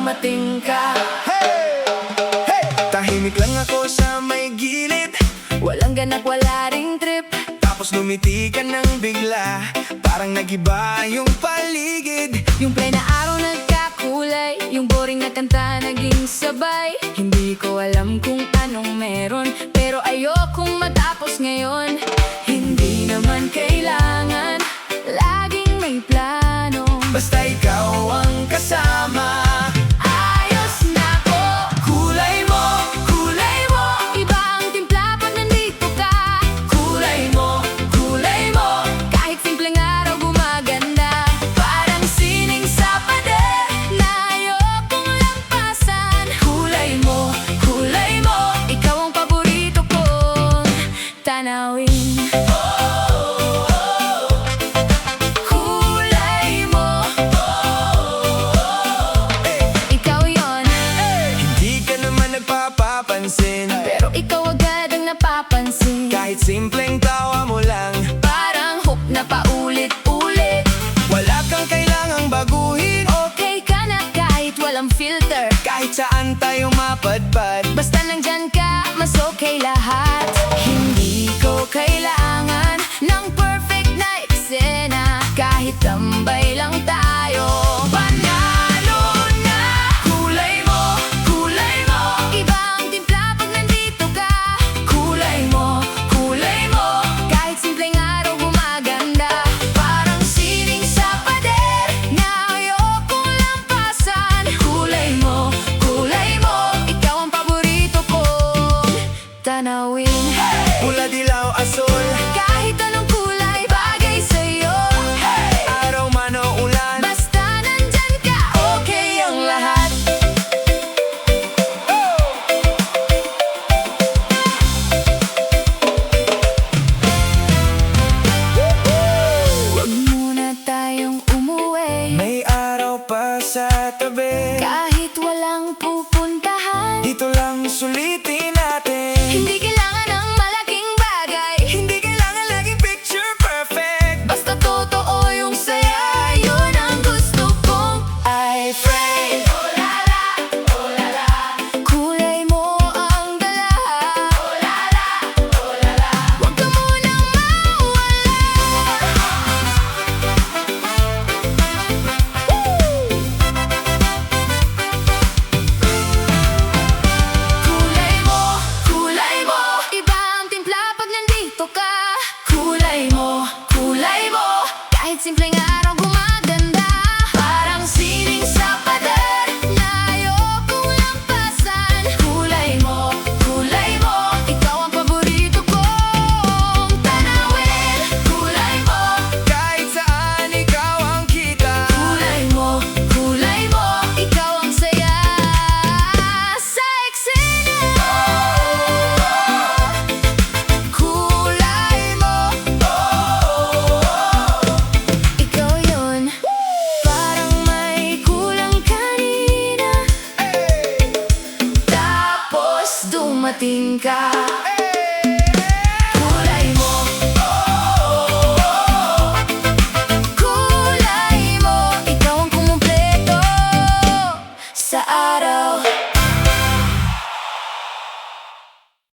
dumating ka. Hey! Hey! Tahimik lang ako sa may gilid, Walang ganap, wala ring trip. tapos lumiti ka ng bigla, parang nagiba yung paligid. Yung play na araw nagkakulay, yung boring na kanta naging sabay. Hindi ko alam kung anong meron, pero ayokong matapos ngayon. Hindi naman kailangan laging may plano, Basta ikaw ang kasama. ayos na ko. Kulay mo, iba ang timpla pag nandito ka. Kulay mo, kahit simpleng araw gumaganda. Parang sining sa pader na ayokong lampasan. Kulay mo, ikaw ang paborito kong tanawin. Kulay mo, ikaw yon. Hindi ka naman nagpapapansin, Pero ikaw agad ang napapansin. kahit simpleng tawa mo lang. Parang hook na paulit-ulit. Wala kang kailangang baguhin, Okay ka na kahit walang filter. kahit saan tayo mapadpad. Basta nandyan ka, mas okay lahat. Hindi ko kailangan ng perfect na eksena. Kahit tambay lang tayo, panalo na. Kulay mo, iba ang timpla pag nandito ka. Kulay mo, kahit simpleng araw gumaganda. Parang sining sa pader na ayokong lampasan. Kulay mo, ikaw ang paborito kong tanawin. Pula, dilaw, asul, Kahit anong kulay bagay sa'yo, araw man o ulan. basta nandyan ka, okay ang lahat. Huwag muna tayong umuwi, May araw pa sa tabi, kahit walang pupuntahan. dito lang sulitin natin. Hindi kailangan ng malaking bagay, Hindi kailangan laging picture perfect. basta totoo yung saya. Yun ang gusto kong I pray. Oh la la, kulay mo ang dala. Oh la la, huwag ka munang mawala. Kulay mo, iba ang timpla pag nandito ka. Kulay mo, kahit simpleng araw gumaganda. Parang sining sa pader na ayokong lampasan. Kulay mo, ikaw ang paborito kong tanawin. Kulay mo, Kahit saan ikaw ang kita. kulay mo, ikaw ang saya sa eksena. Kulay mo, ikaw yun. Parang may kulang kanina, tapos dumating ka. Kulay mo, ikaw ang kumumpleto sa araw.